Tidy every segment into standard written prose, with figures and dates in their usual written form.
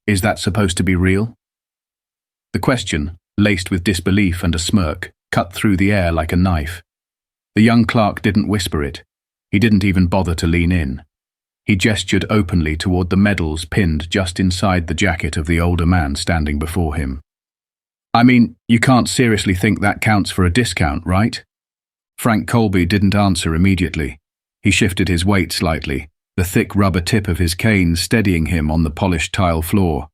Is that supposed to be real? The question, laced with disbelief and a smirk, cut through the air like a knife. The young clerk didn't whisper it. He didn't even bother to lean in. He gestured openly toward the medals pinned just inside the jacket of the older man standing before him. I mean, you can't seriously think that counts for a discount, right? Frank Colby didn't answer immediately. He shifted his weight slightly, the thick rubber tip of his cane steadying him on the polished tile floor.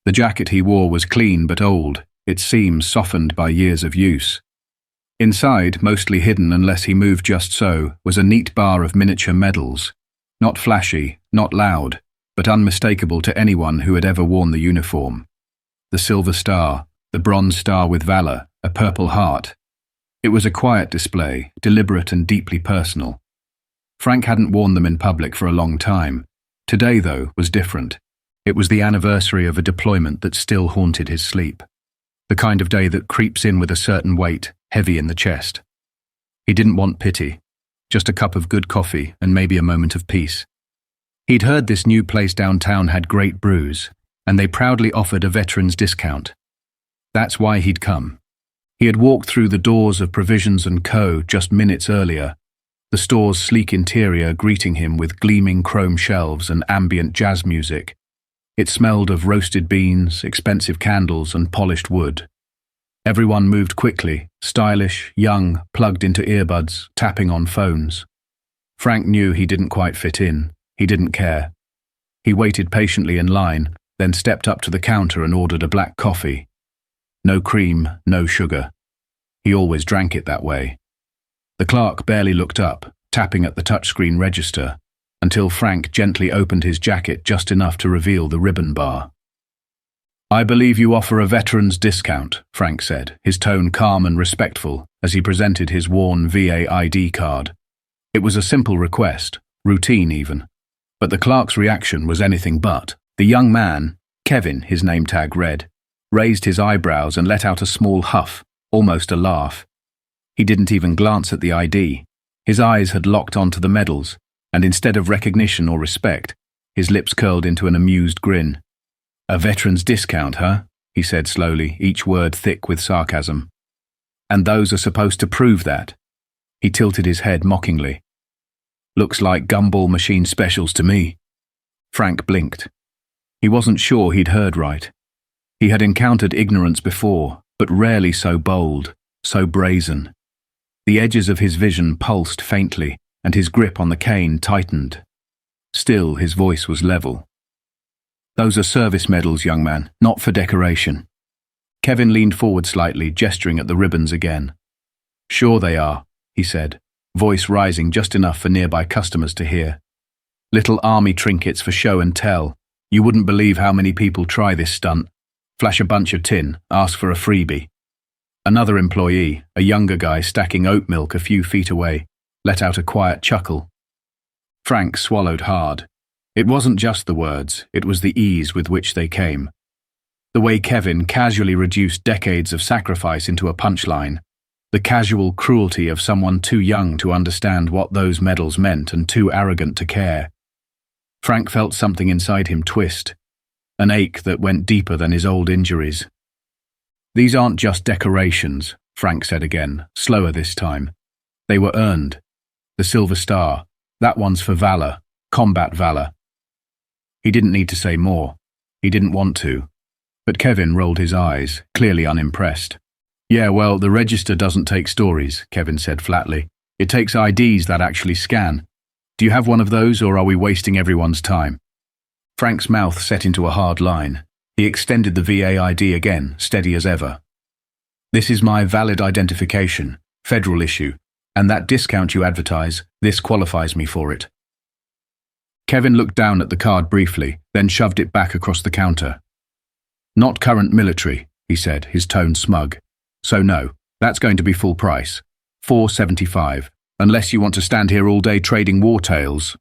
The jacket he wore was clean but old, its seams softened by years of use. Inside, mostly hidden unless he moved just so, was a neat bar of miniature medals. Not flashy, not loud, but unmistakable to anyone who had ever worn the uniform. The Silver Star, the Bronze Star with Valor, a Purple Heart. It was a quiet display, deliberate and deeply personal. Frank hadn't worn them in public for a long time. Today, though, was different. It was the anniversary of a deployment that still haunted his sleep. The kind of day that creeps in with a certain weight, heavy in the chest. He didn't want pity, just a cup of good coffee and maybe a moment of peace. He'd heard this new place downtown had great brews, and they proudly offered a veteran's discount. That's why he'd come. He had walked through the doors of Provisions & Co. just minutes earlier, the store's sleek interior greeting him with gleaming chrome shelves and ambient jazz music. It smelled of roasted beans, expensive candles, and polished wood. Everyone moved quickly, stylish, young, plugged into earbuds, tapping on phones. Frank knew he didn't quite fit in. He didn't care. He waited patiently in line, then stepped up to the counter and ordered a black coffee. No cream, no sugar. He always drank it that way. The clerk barely looked up, tapping at the touchscreen register, until Frank gently opened his jacket just enough to reveal the ribbon bar. I believe you offer a veteran's discount, Frank said, his tone calm and respectful as he presented his worn VA ID card. It was a simple request, routine even. But the clerk's reaction was anything but. The young man, Kevin, his name tag read, raised his eyebrows and let out a small huff, almost a laugh. He didn't even glance at the ID. His eyes had locked onto the medals, and instead of recognition or respect, his lips curled into an amused grin. A veteran's discount, huh? He said slowly, each word thick with sarcasm. And those are supposed to prove that. He tilted his head mockingly. Looks like gumball machine specials to me. Frank blinked. He wasn't sure he'd heard right. He had encountered ignorance before, but rarely so bold, so brazen. The edges of his vision pulsed faintly, and his grip on the cane tightened. Still, his voice was level. Those are service medals, young man, not for decoration. Kevin leaned forward slightly, gesturing at the ribbons again. Sure they are, he said, voice rising just enough for nearby customers to hear. Little army trinkets for show and tell. You wouldn't believe how many people try this stunt. Flash a bunch of tin, ask for a freebie. Another employee, a younger guy stacking oat milk a few feet away, let out a quiet chuckle. Frank swallowed hard. It wasn't just the words, it was the ease with which they came. The way Kevin casually reduced decades of sacrifice into a punchline, the casual cruelty of someone too young to understand what those medals meant and too arrogant to care. Frank felt something inside him twist, an ache that went deeper than his old injuries. These aren't just decorations, Frank said again, slower this time. They were earned. The Silver Star, that one's for valor, combat valor. He didn't need to say more. He didn't want to. But Kevin rolled his eyes, clearly unimpressed. Yeah, well, the register doesn't take stories, Kevin said flatly. It takes IDs that actually scan. Do you have one of those, or are we wasting everyone's time? Frank's mouth set into a hard line. He extended the VA ID again, steady as ever. This is my valid identification, federal issue, and that discount you advertise, this qualifies me for it. Kevin looked down at the card briefly, then shoved it back across the counter. Not current military, he said, his tone smug. So no, that's going to be full price. $4.75, unless you want to stand here all day trading war tales.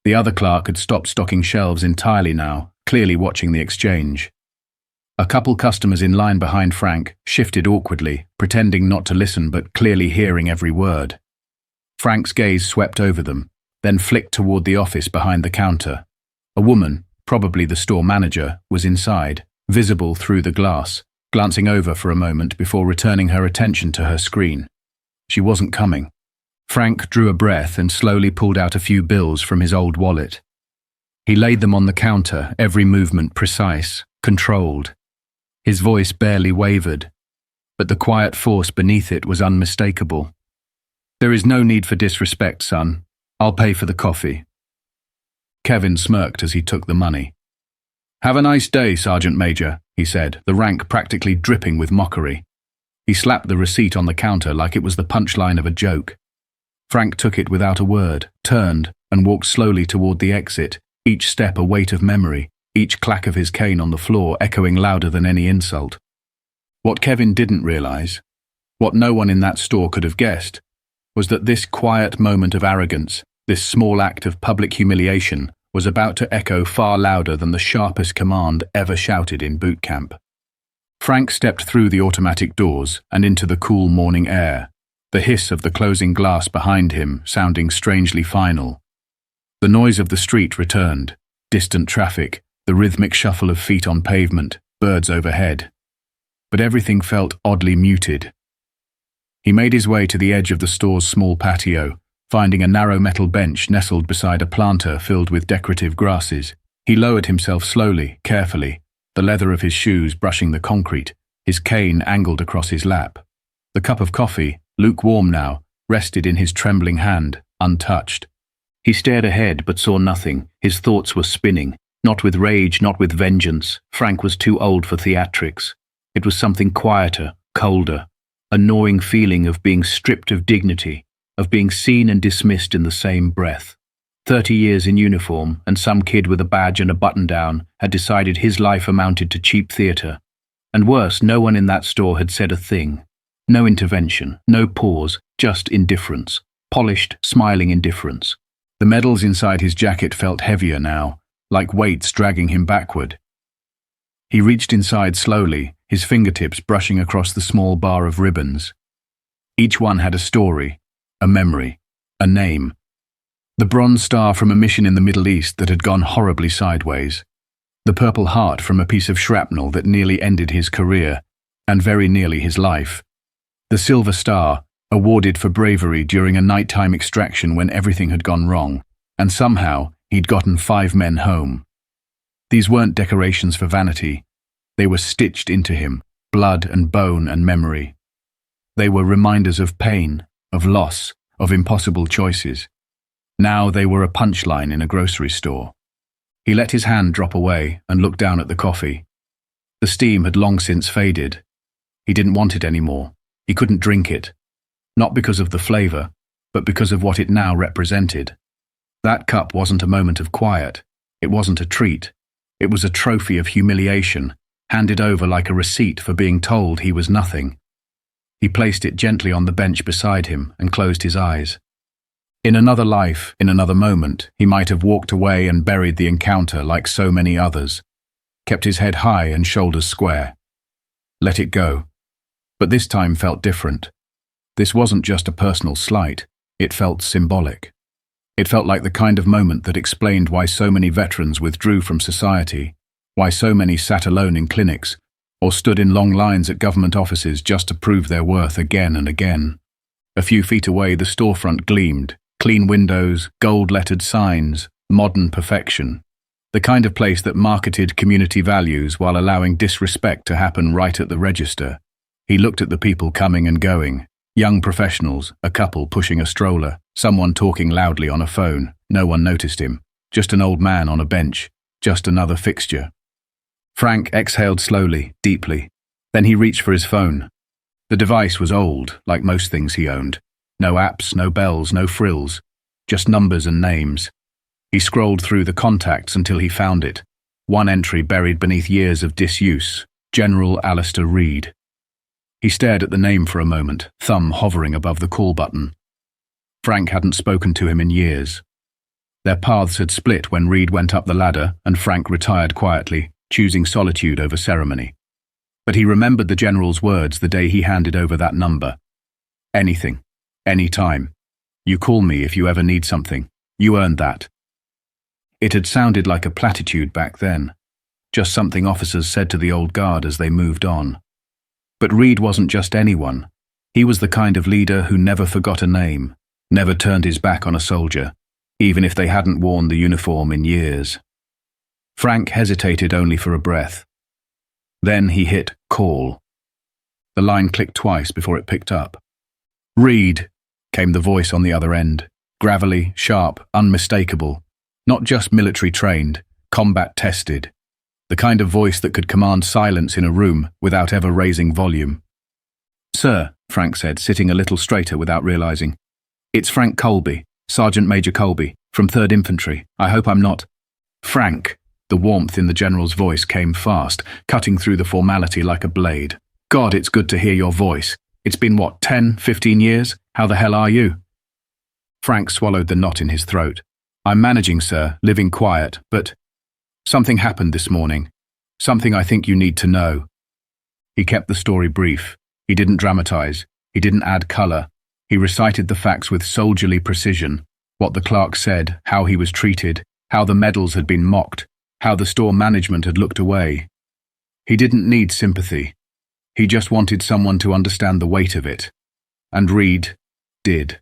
The other clerk had stopped stocking shelves entirely now, clearly watching the exchange. A couple customers in line behind Frank shifted awkwardly, pretending not to listen but clearly hearing every word. Frank's gaze swept over them, then flicked toward the office behind the counter. A woman, probably the store manager, was inside, visible through the glass, glancing over for a moment before returning her attention to her screen. She wasn't coming. Frank drew a breath and slowly pulled out a few bills from his old wallet. He laid them on the counter, every movement precise, controlled. His voice barely wavered, but the quiet force beneath it was unmistakable. "There is no need for disrespect, son. I'll pay for the coffee." Kevin smirked as he took the money. "Have a nice day, Sergeant Major," he said, the rank practically dripping with mockery. He slapped the receipt on the counter like it was the punchline of a joke. Frank took it without a word, turned, and walked slowly toward the exit, each step a weight of memory, each clack of his cane on the floor echoing louder than any insult. What Kevin didn't realize, what no one in that store could have guessed, was that this quiet moment of arrogance, this small act of public humiliation, was about to echo far louder than the sharpest command ever shouted in boot camp. Frank stepped through the automatic doors and into the cool morning air, the hiss of the closing glass behind him sounding strangely final. The noise of the street returned, distant traffic, the rhythmic shuffle of feet on pavement, birds overhead. But everything felt oddly muted. He made his way to the edge of the store's small patio, finding a narrow metal bench nestled beside a planter filled with decorative grasses. He lowered himself slowly, carefully, the leather of his shoes brushing the concrete, his cane angled across his lap. The cup of coffee, lukewarm now, rested in his trembling hand, untouched. He stared ahead but saw nothing. His thoughts were spinning, not with rage, not with vengeance. Frank was too old for theatrics. It was something quieter, colder, a gnawing feeling of being stripped of dignity, of being seen and dismissed in the same breath. 30 years in uniform, and some kid with a badge and a button-down had decided his life amounted to cheap theatre. And worse, no one in that store had said a thing. No intervention, no pause, just indifference. Polished, smiling indifference. The medals inside his jacket felt heavier now, like weights dragging him backward. He reached inside slowly, his fingertips brushing across the small bar of ribbons. Each one had a story, a memory, a name. The bronze star from a mission in the Middle East that had gone horribly sideways. The Purple Heart from a piece of shrapnel that nearly ended his career, and very nearly his life. The Silver Star, awarded for bravery during a nighttime extraction when everything had gone wrong, and somehow he'd gotten 5 men home. These weren't decorations for vanity. They were stitched into him, blood and bone and memory. They were reminders of pain, of loss, of impossible choices. Now they were a punchline in a grocery store. He let his hand drop away and looked down at the coffee. The steam had long since faded. He didn't want it anymore. He couldn't drink it. Not because of the flavor, but because of what it now represented. That cup wasn't a moment of quiet. It wasn't a treat. It was a trophy of humiliation, handed over like a receipt for being told he was nothing. He placed it gently on the bench beside him and closed his eyes. In another life, in another moment, he might have walked away and buried the encounter like so many others, kept his head high and shoulders square. Let it go. But this time felt different. This wasn't just a personal slight, it felt symbolic. It felt like the kind of moment that explained why so many veterans withdrew from society, why so many sat alone in clinics, or stood in long lines at government offices just to prove their worth again and again. A few feet away, the storefront gleamed, clean windows, gold-lettered signs, modern perfection. The kind of place that marketed community values while allowing disrespect to happen right at the register. He looked at the people coming and going. Young professionals, a couple pushing a stroller, someone talking loudly on a phone. No one noticed him. Just an old man on a bench. Just another fixture. Frank exhaled slowly, deeply. Then he reached for his phone. The device was old, like most things he owned. No apps, no bells, no frills. Just numbers and names. He scrolled through the contacts until he found it. One entry buried beneath years of disuse. General Alistair Reed. He stared at the name for a moment, thumb hovering above the call button. Frank hadn't spoken to him in years. Their paths had split when Reed went up the ladder and Frank retired quietly, choosing solitude over ceremony. But he remembered the general's words the day he handed over that number. Anything. Any time. You call me if you ever need something. You earned that. It had sounded like a platitude back then, just something officers said to the old guard as they moved on. But Reed wasn't just anyone. He was the kind of leader who never forgot a name, never turned his back on a soldier, even if they hadn't worn the uniform in years. Frank hesitated only for a breath. Then he hit call. The line clicked twice before it picked up. "Reed," came the voice on the other end, gravelly, sharp, unmistakable, not just military trained, combat tested, the kind of voice that could command silence in a room without ever raising volume. "Sir," Frank said, sitting a little straighter without realizing. "It's Frank Colby, Sergeant Major Colby, from 3rd Infantry. I hope I'm not—" "Frank," the warmth in the general's voice came fast, cutting through the formality like a blade. "God, it's good to hear your voice. It's been what, 10, 15 years? How the hell are you?" Frank swallowed the knot in his throat. "I'm managing, sir, living quiet, but something happened this morning. Something I think you need to know." He kept the story brief. He didn't dramatize. He didn't add color. He recited the facts with soldierly precision. What the clerk said, how he was treated, how the medals had been mocked, how the store management had looked away. He didn't need sympathy. He just wanted someone to understand the weight of it. And Reed did.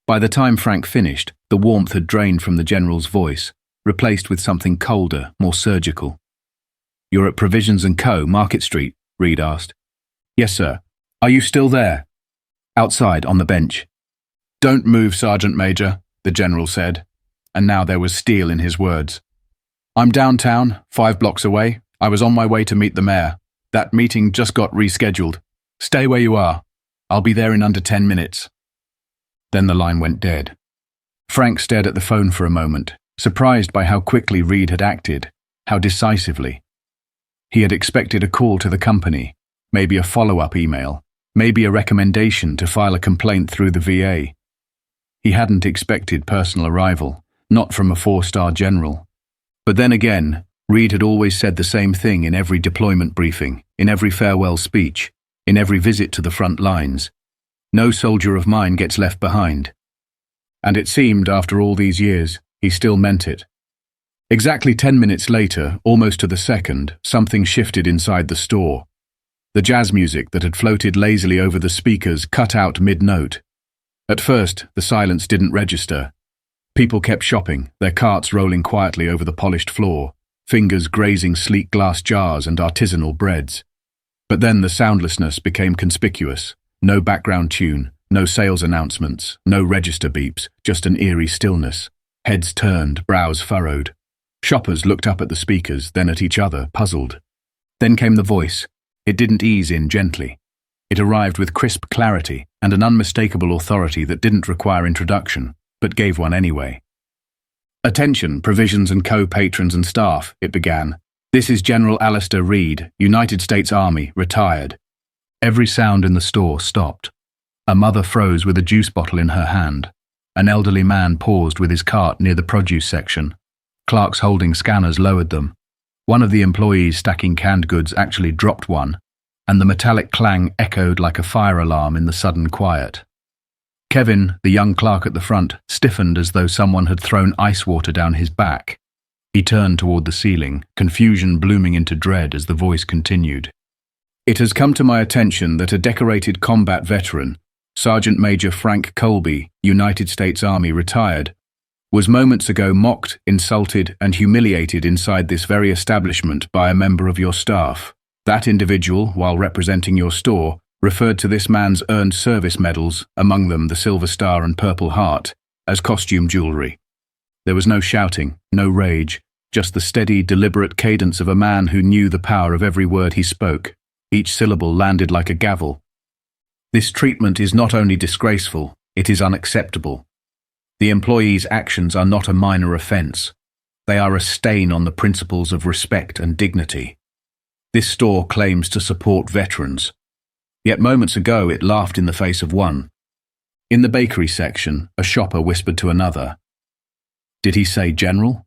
By the time Frank finished, the warmth had drained from the general's voice, replaced with something colder, more surgical. "You're at Provisions & Co., Market Street?" Reed asked. "Yes, sir. Are you still there?" "Outside, on the bench." "Don't move, Sergeant Major," the general said, and now there was steel in his words. "I'm downtown, 5 blocks away. I was on my way to meet the mayor. That meeting just got rescheduled. Stay where you are. I'll be there in under 10 minutes. Then the line went dead. Frank stared at the phone for a moment, surprised by how quickly Reed had acted, how decisively. He had expected a call to the company, maybe a follow-up email, maybe a recommendation to file a complaint through the VA. He hadn't expected personal arrival, not from a 4-star general. But then again, Reed had always said the same thing in every deployment briefing, in every farewell speech, in every visit to the front lines. No soldier of mine gets left behind. And it seemed, after all these years, he still meant it. Exactly 10 minutes later, almost to the second, something shifted inside the store. The jazz music that had floated lazily over the speakers cut out mid-note. At first, the silence didn't register. People kept shopping, their carts rolling quietly over the polished floor, fingers grazing sleek glass jars and artisanal breads. But then the soundlessness became conspicuous. No background tune, no sales announcements, no register beeps, just an eerie stillness. Heads turned, brows furrowed. Shoppers looked up at the speakers, then at each other, puzzled. Then came the voice. It didn't ease in gently. It arrived with crisp clarity and an unmistakable authority that didn't require introduction, but gave one anyway. "Attention, Provisions & Co. patrons and staff," it began. "This is General Alistair Reed, United States Army, retired." Every sound in the store stopped. A mother froze with a juice bottle in her hand. An elderly man paused with his cart near the produce section. Clerks holding scanners lowered them. One of the employees stacking canned goods actually dropped one, and the metallic clang echoed like a fire alarm in the sudden quiet. Kevin, the young clerk at the front, stiffened as though someone had thrown ice water down his back. He turned toward the ceiling, confusion blooming into dread as the voice continued. "It has come to my attention that a decorated combat veteran, Sergeant Major Frank Colby, United States Army, retired, was moments ago mocked, insulted, and humiliated inside this very establishment by a member of your staff. That individual, while representing your store, referred to this man's earned service medals, among them the Silver Star and Purple Heart, as costume jewelry. There was no shouting, no rage, just the steady, deliberate cadence of a man who knew the power of every word he spoke. Each syllable landed like a gavel. This treatment is not only disgraceful, it is unacceptable. The employee's actions are not a minor offense. They are a stain on the principles of respect and dignity. This store claims to support veterans. Yet moments ago it laughed in the face of one. In the bakery section, a shopper whispered to another. Did he say General?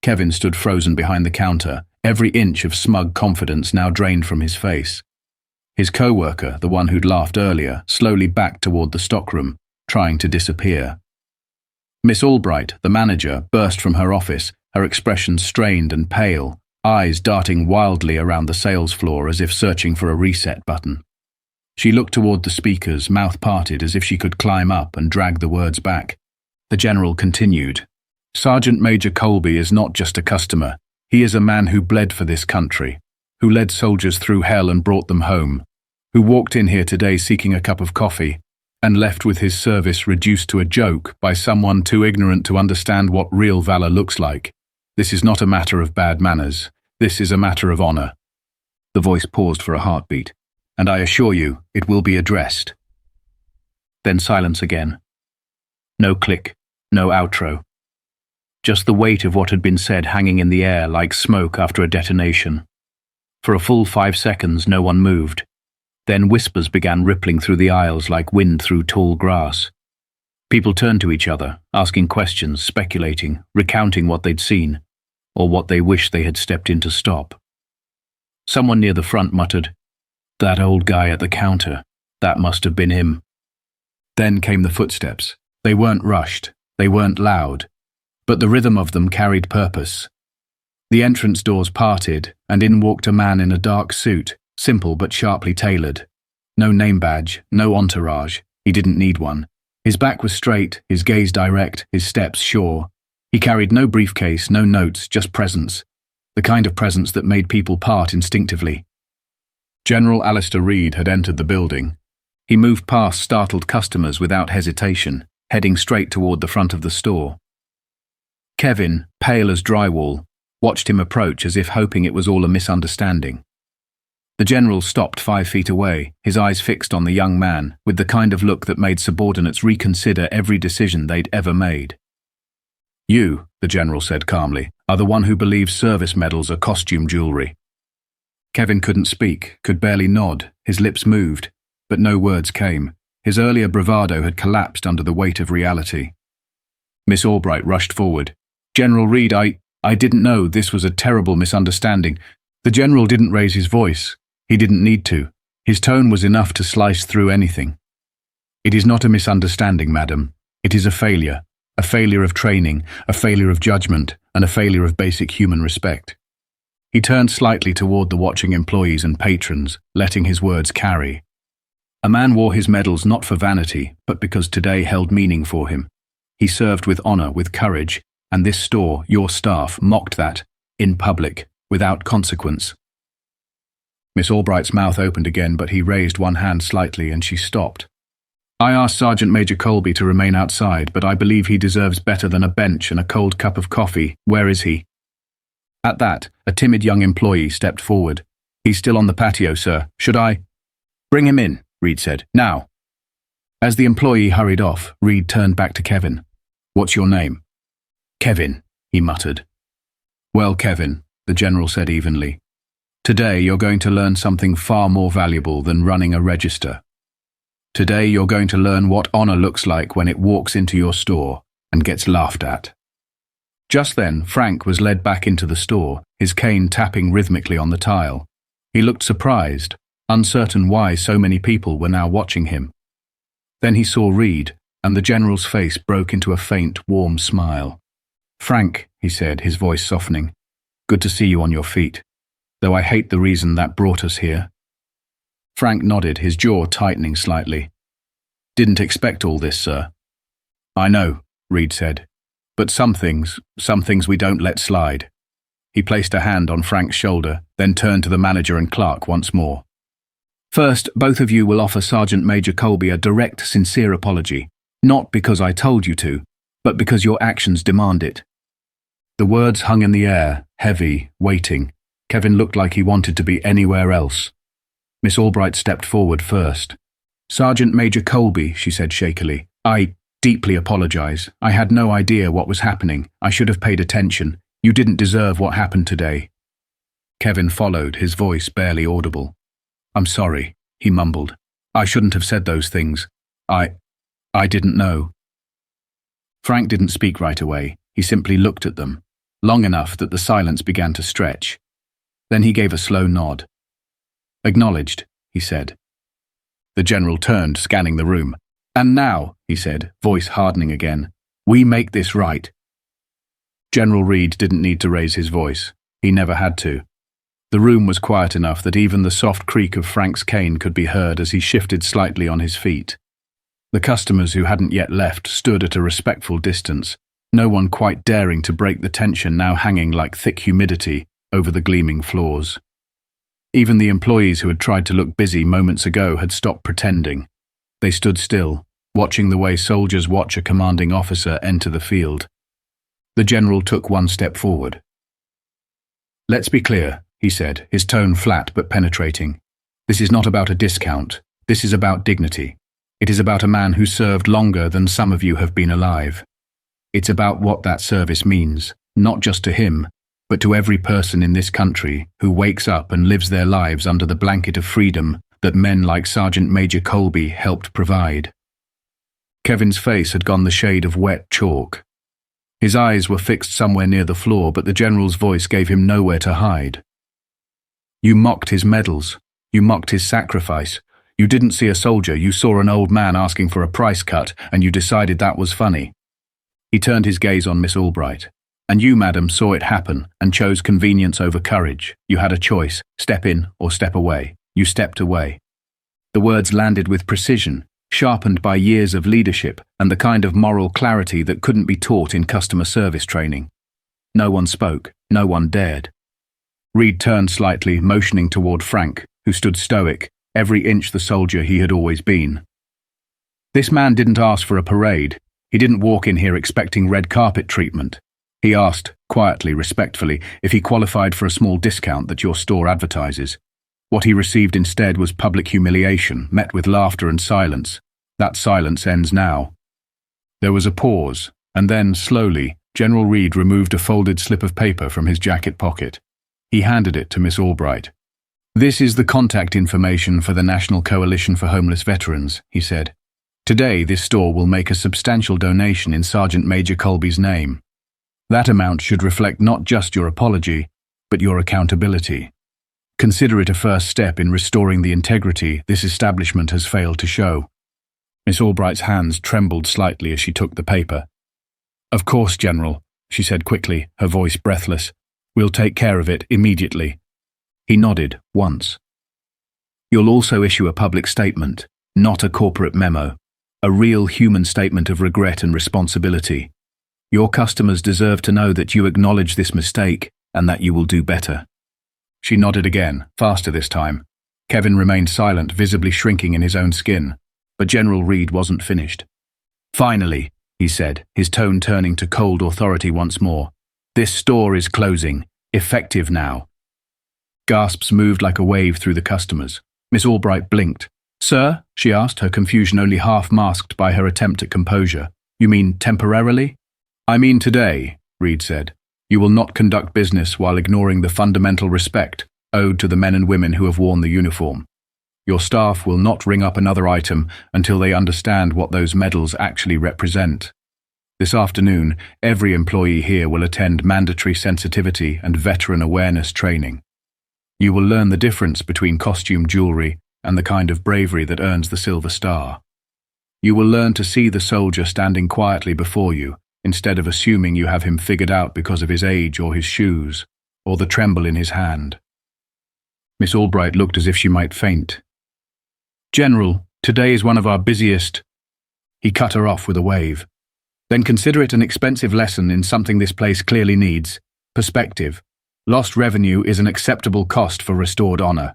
Kevin stood frozen behind the counter, every inch of smug confidence now drained from his face. His co-worker, the one who'd laughed earlier, slowly backed toward the stockroom, trying to disappear. Miss Albright, the manager, burst from her office, her expression strained and pale, eyes darting wildly around the sales floor as if searching for a reset button. She looked toward the speakers, mouth parted as if she could climb up and drag the words back. The general continued. Sergeant Major Colby is not just a customer. He is a man who bled for this country, who led soldiers through hell and brought them home, who walked in here today seeking a cup of coffee and left with his service reduced to a joke by someone too ignorant to understand what real valor looks like. This is not a matter of bad manners. This is a matter of honor. The voice paused for a heartbeat, and I assure you, it will be addressed. Then silence again. No click, no outro. Just the weight of what had been said hanging in the air like smoke after a detonation. For a full 5 seconds, no one moved. Then whispers began rippling through the aisles like wind through tall grass. People turned to each other, asking questions, speculating, recounting what they'd seen, or what they wished they had stepped in to stop. Someone near the front muttered, "That old guy at the counter, that must have been him." Then came the footsteps. They weren't rushed, they weren't loud, but the rhythm of them carried purpose. The entrance doors parted, and in walked a man in a dark suit, simple but sharply tailored. No name badge, no entourage. He didn't need one. His back was straight, his gaze direct, his steps sure. He carried no briefcase, no notes, just presence. The kind of presence that made people part instinctively. General Alistair Reed had entered the building. He moved past startled customers without hesitation, heading straight toward the front of the store. Kevin, pale as drywall, watched him approach as if hoping it was all a misunderstanding. The general stopped 5 feet away, his eyes fixed on the young man, with the kind of look that made subordinates reconsider every decision they'd ever made. "You," the general said calmly, "are the one who believes service medals are costume jewelry." Kevin couldn't speak, could barely nod, his lips moved, but no words came. His earlier bravado had collapsed under the weight of reality. Miss Albright rushed forward. "General Reed, I didn't know. This was a terrible misunderstanding." The general didn't raise his voice. He didn't need to. His tone was enough to slice through anything. "It is not a misunderstanding, madam. It is a failure of training, a failure of judgment, and a failure of basic human respect." He turned slightly toward the watching employees and patrons, letting his words carry. A man wore his medals not for vanity, but because today held meaning for him. He served with honor, with courage, and this store, your staff, mocked that, in public, without consequence. Miss Albright's mouth opened again, but he raised one hand slightly and she stopped. "I asked Sergeant Major Colby to remain outside, but I believe he deserves better than a bench and a cold cup of coffee. Where is he?" At that, a timid young employee stepped forward. "He's still on the patio, sir. Should I?" "Bring him in," Reed said. "Now." As the employee hurried off, Reed turned back to Kevin. "What's your name?" "Kevin," he muttered. "Well, Kevin," the general said evenly, "today you're going to learn something far more valuable than running a register. Today you're going to learn what honor looks like when it walks into your store and gets laughed at." Just then, Frank was led back into the store, his cane tapping rhythmically on the tile. He looked surprised, uncertain why so many people were now watching him. Then he saw Reed, and the general's face broke into a faint, warm smile. "Frank," he said, his voice softening, "good to see you on your feet, though I hate the reason that brought us here." Frank nodded, his jaw tightening slightly. "Didn't expect all this, sir." "I know," Reed said, "but some things we don't let slide." He placed a hand on Frank's shoulder, then turned to the manager and Clerk once more. "First, both of you will offer Sergeant Major Colby a direct, sincere apology, not because I told you to, but because your actions demand it." The words hung in the air, heavy, waiting. Kevin looked like he wanted to be anywhere else. Miss Albright stepped forward first. "Sergeant Major Colby," she said shakily, "I deeply apologize. I had no idea what was happening. I should have paid attention. You didn't deserve what happened today." Kevin followed, his voice barely audible. "I'm sorry," he mumbled. "I shouldn't have said those things. I didn't know." Frank didn't speak right away. He simply looked at them, long enough that the silence began to stretch. Then he gave a slow nod. "Acknowledged," he said. The general turned, scanning the room. "And now," he said, voice hardening again, We make this right." General Reed didn't need to raise his voice. He never had to. The room was quiet enough that even the soft creak of Frank's cane could be heard as he shifted slightly on his feet. The customers who hadn't yet left stood at a respectful distance, no one quite daring to break the tension now hanging like thick humidity over the gleaming floors. Even the employees who had tried to look busy moments ago had stopped pretending. They stood still, watching the way soldiers watch a commanding officer enter the field. The general took one step forward. "Let's be clear," he said, his tone flat but penetrating. "This is not about a discount. This is about dignity. It is about a man who served longer than some of you have been alive. It's about what that service means, not just to him, but to every person in this country who wakes up and lives their lives under the blanket of freedom that men like Sergeant Major Colby helped provide." Kevin's face had gone the shade of wet chalk. His eyes were fixed somewhere near the floor, but the general's voice gave him nowhere to hide. "You mocked his medals. You mocked his sacrifice. You didn't see a soldier, you saw an old man asking for a price cut, and you decided that was funny." He turned his gaze on Miss Albright. "And you, madam, saw it happen and chose convenience over courage. You had a choice, step in or step away. You stepped away." The words landed with precision, sharpened by years of leadership and the kind of moral clarity that couldn't be taught in customer service training. No one spoke, no one dared. Reed turned slightly, motioning toward Frank, who stood stoic, every inch the soldier he had always been. "This man didn't ask for a parade. He didn't walk in here expecting red carpet treatment. He asked, quietly, respectfully, if he qualified for a small discount that your store advertises. What he received instead was public humiliation, met with laughter and silence. That silence ends now." There was a pause, and then, slowly, General Reed removed a folded slip of paper from his jacket pocket. He handed it to Miss Albright. "This is the contact information for the National Coalition for Homeless Veterans," he said. "Today, this store will make a substantial donation in Sergeant Major Colby's name. That amount should reflect not just your apology, but your accountability. Consider it a first step in restoring the integrity this establishment has failed to show." Miss Albright's hands trembled slightly as she took the paper. "Of course, General," she said quickly, her voice breathless. "We'll take care of it immediately." He nodded once. "You'll also issue a public statement, not a corporate memo. A real human statement of regret and responsibility. Your customers deserve to know that you acknowledge this mistake and that you will do better." She nodded again, faster this time. Kevin remained silent, visibly shrinking in his own skin. But General Reed wasn't finished. "Finally," he said, his tone turning to cold authority once more, "this store is closing, effective now." Gasps moved like a wave through the customers. Miss Albright blinked. "Sir?" she asked, her confusion only half masked by her attempt at composure. "You mean temporarily?" "I mean today," Reed said. "You will not conduct business while ignoring the fundamental respect owed to the men and women who have worn the uniform. Your staff will not ring up another item until they understand what those medals actually represent. This afternoon, every employee here will attend mandatory sensitivity and veteran awareness training. You will learn the difference between costume jewelry and the kind of bravery that earns the Silver Star. You will learn to see the soldier standing quietly before you, instead of assuming you have him figured out because of his age or his shoes, or the tremble in his hand." Miss Albright looked as if she might faint. "General, today is one of our busiest—" He cut her off with a wave. "Then consider it an expensive lesson in something this place clearly needs. Perspective. Lost revenue is an acceptable cost for restored honor."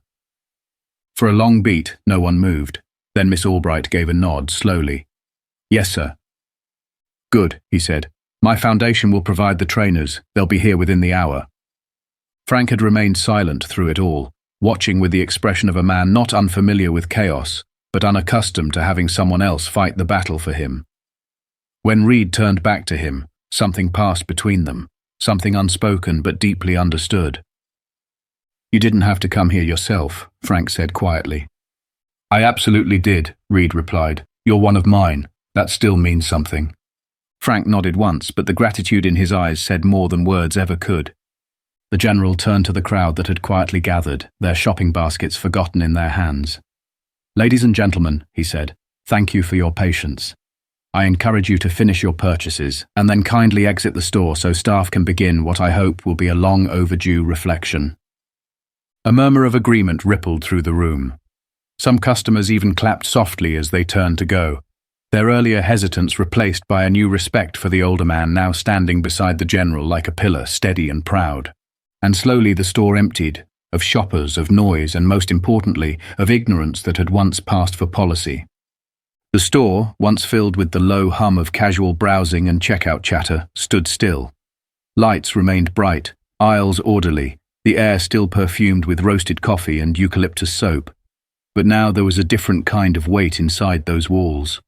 For a long beat, no one moved. Then Miss Albright gave a nod, slowly. "Yes, sir." "Good," he said. "My foundation will provide the trainers. They'll be here within the hour." Frank had remained silent through it all, watching with the expression of a man not unfamiliar with chaos, but unaccustomed to having someone else fight the battle for him. When Reed turned back to him, something passed between them, something unspoken but deeply understood. "You didn't have to come here yourself," Frank said quietly. "I absolutely did," Reed replied. "You're one of mine. That still means something." Frank nodded once, but the gratitude in his eyes said more than words ever could. The general turned to the crowd that had quietly gathered, their shopping baskets forgotten in their hands. "Ladies and gentlemen," he said, "thank you for your patience. I encourage you to finish your purchases and then kindly exit the store so staff can begin what I hope will be a long overdue reflection." A murmur of agreement rippled through the room. Some customers even clapped softly as they turned to go, their earlier hesitance replaced by a new respect for the older man now standing beside the general like a pillar, steady and proud. And slowly the store emptied, of shoppers, of noise, and most importantly, of ignorance that had once passed for policy. The store, once filled with the low hum of casual browsing and checkout chatter, stood still. Lights remained bright, aisles orderly, the air still perfumed with roasted coffee and eucalyptus soap. But now there was a different kind of weight inside those walls.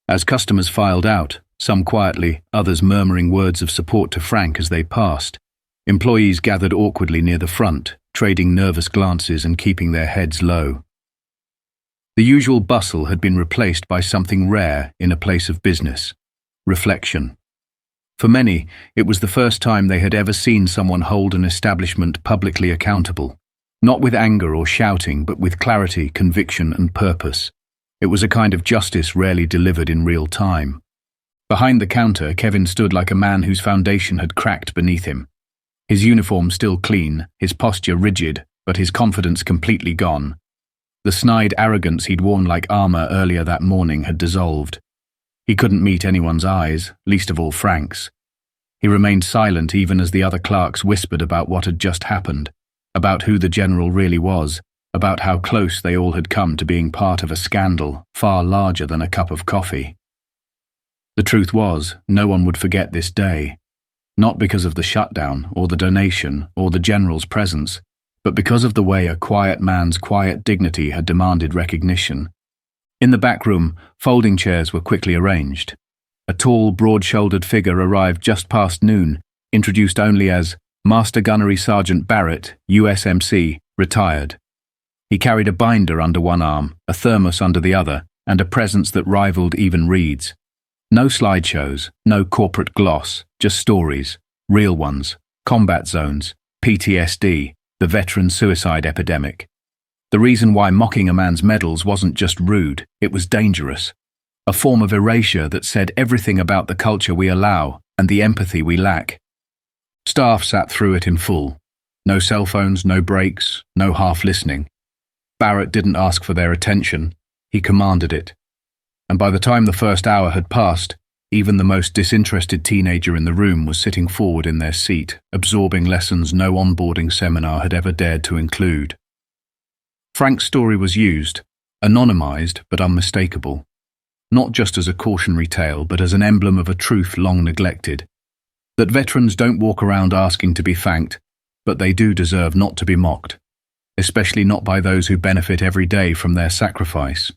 As customers filed out, some quietly, others murmuring words of support to Frank as they passed, employees gathered awkwardly near the front, trading nervous glances and keeping their heads low. The usual bustle had been replaced by something rare in a place of business: reflection. For many, it was the first time they had ever seen someone hold an establishment publicly accountable, not with anger or shouting, but with clarity, conviction, and purpose. It was a kind of justice rarely delivered in real time. Behind the counter, Kevin stood like a man whose foundation had cracked beneath him. His uniform still clean, his posture rigid, but his confidence completely gone. The snide arrogance he'd worn like armor earlier that morning had dissolved. He couldn't meet anyone's eyes, least of all Frank's. He remained silent even as the other clerks whispered about what had just happened, about who the general really was, about how close they all had come to being part of a scandal far larger than a cup of coffee. The truth was, no one would forget this day, not because of the shutdown or the donation or the general's presence, but because of the way a quiet man's quiet dignity had demanded recognition. In the back room, folding chairs were quickly arranged. A tall, broad-shouldered figure arrived just past noon, introduced only as Master Gunnery Sergeant Barrett, USMC, retired. He carried a binder under one arm, a thermos under the other, and a presence that rivaled even Reed's. No slideshows, no corporate gloss, just stories, real ones, combat zones, PTSD, the veteran suicide epidemic. The reason why mocking a man's medals wasn't just rude, it was dangerous. A form of erasure that said everything about the culture we allow and the empathy we lack. Staff sat through it in full. No cell phones, no breaks, no half-listening. Barrett didn't ask for their attention, he commanded it. And by the time the first hour had passed, even the most disinterested teenager in the room was sitting forward in their seat, absorbing lessons no onboarding seminar had ever dared to include. Frank's story was used, anonymized but unmistakable, not just as a cautionary tale but as an emblem of a truth long neglected, that veterans don't walk around asking to be thanked, but they do deserve not to be mocked, especially not by those who benefit every day from their sacrifice.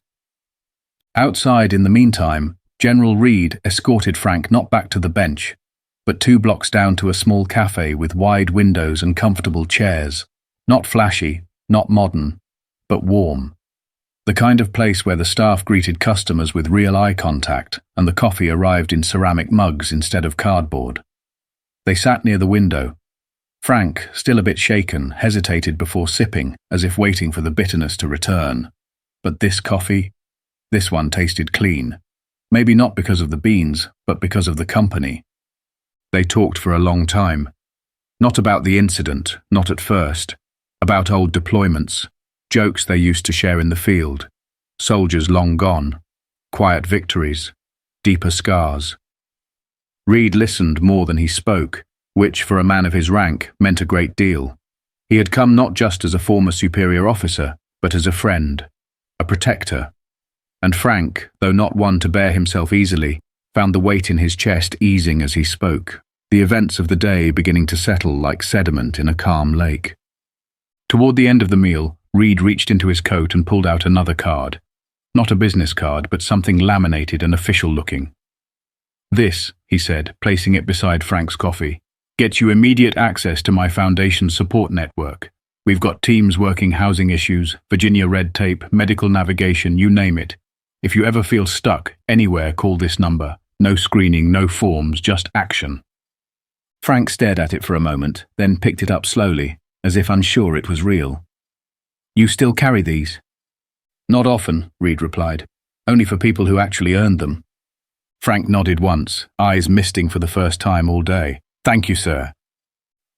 Outside, in the meantime, General Reed escorted Frank not back to the bench, but 2 blocks down to a small cafe with wide windows and comfortable chairs, not flashy, not modern, but warm. The kind of place where the staff greeted customers with real eye contact and the coffee arrived in ceramic mugs instead of cardboard. They sat near the window. Frank, still a bit shaken, hesitated before sipping, as if waiting for the bitterness to return. But this coffee? This one tasted clean. Maybe not because of the beans, but because of the company. They talked for a long time. Not about the incident, not at first. About old deployments, jokes they used to share in the field, soldiers long gone, quiet victories, deeper scars. Reed listened more than he spoke, which, for a man of his rank, meant a great deal. He had come not just as a former superior officer, but as a friend, a protector. And Frank, though not one to bear himself easily, found the weight in his chest easing as he spoke, the events of the day beginning to settle like sediment in a calm lake. Toward the end of the meal, Reed reached into his coat and pulled out another card. Not a business card, but something laminated and official-looking. "This," he said, placing it beside Frank's coffee, "gets you immediate access to my foundation support network. We've got teams working housing issues, Virginia red tape, medical navigation, you name it. If you ever feel stuck anywhere, call this number. No screening, no forms, just action." Frank stared at it for a moment, then picked it up slowly, as if unsure it was real. "You still carry these?" "Not often," Reed replied. "Only for people who actually earned them." Frank nodded once, eyes misting for the first time all day. "Thank you, sir."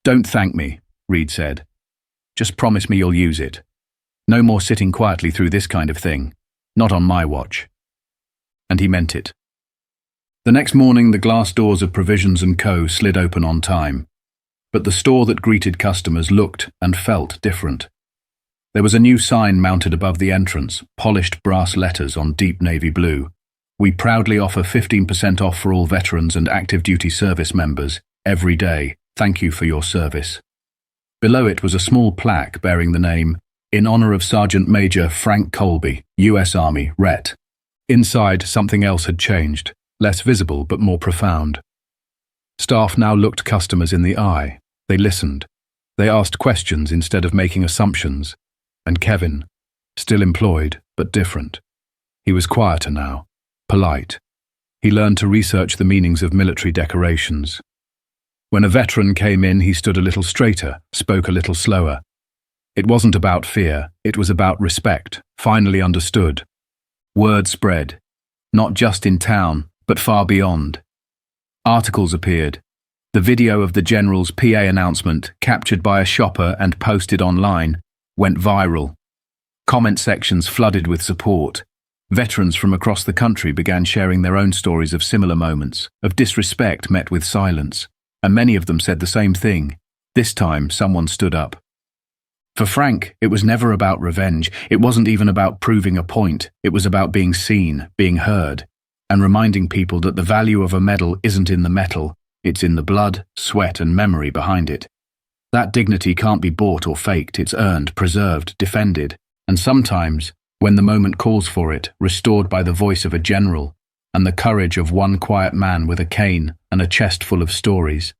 "Don't thank me," Reed said. "Just promise me you'll use it. No more sitting quietly through this kind of thing. Not on my watch." And he meant it. The next morning, the glass doors of Provisions & Co. slid open on time. But the store that greeted customers looked and felt different. There was a new sign mounted above the entrance, polished brass letters on deep navy blue. "We proudly offer 15% off for all veterans and active duty service members, every day. Thank you for your service." Below it was a small plaque bearing the name, "In honor of Sergeant Major Frank Colby, U.S. Army, Ret." Inside, something else had changed, less visible but more profound. Staff now looked customers in the eye. They listened. They asked questions instead of making assumptions. And Kevin, still employed, but different. He was quieter now, polite. He learned to research the meanings of military decorations. When a veteran came in, he stood a little straighter, spoke a little slower. It wasn't about fear, it was about respect, finally understood. Word spread, not just in town, but far beyond. Articles appeared. The video of the General's PA announcement, captured by a shopper and posted online, went viral. Comment sections flooded with support. Veterans from across the country began sharing their own stories of similar moments, of disrespect met with silence, and many of them said the same thing. This time, someone stood up. For Frank, it was never about revenge. It wasn't even about proving a point. It was about being seen, being heard, and reminding people that the value of a medal isn't in the metal, it's in the blood, sweat, and memory behind it. That dignity can't be bought or faked. It's earned, preserved, defended, and sometimes, when the moment calls for it, restored by the voice of a general and the courage of one quiet man with a cane and a chest full of stories.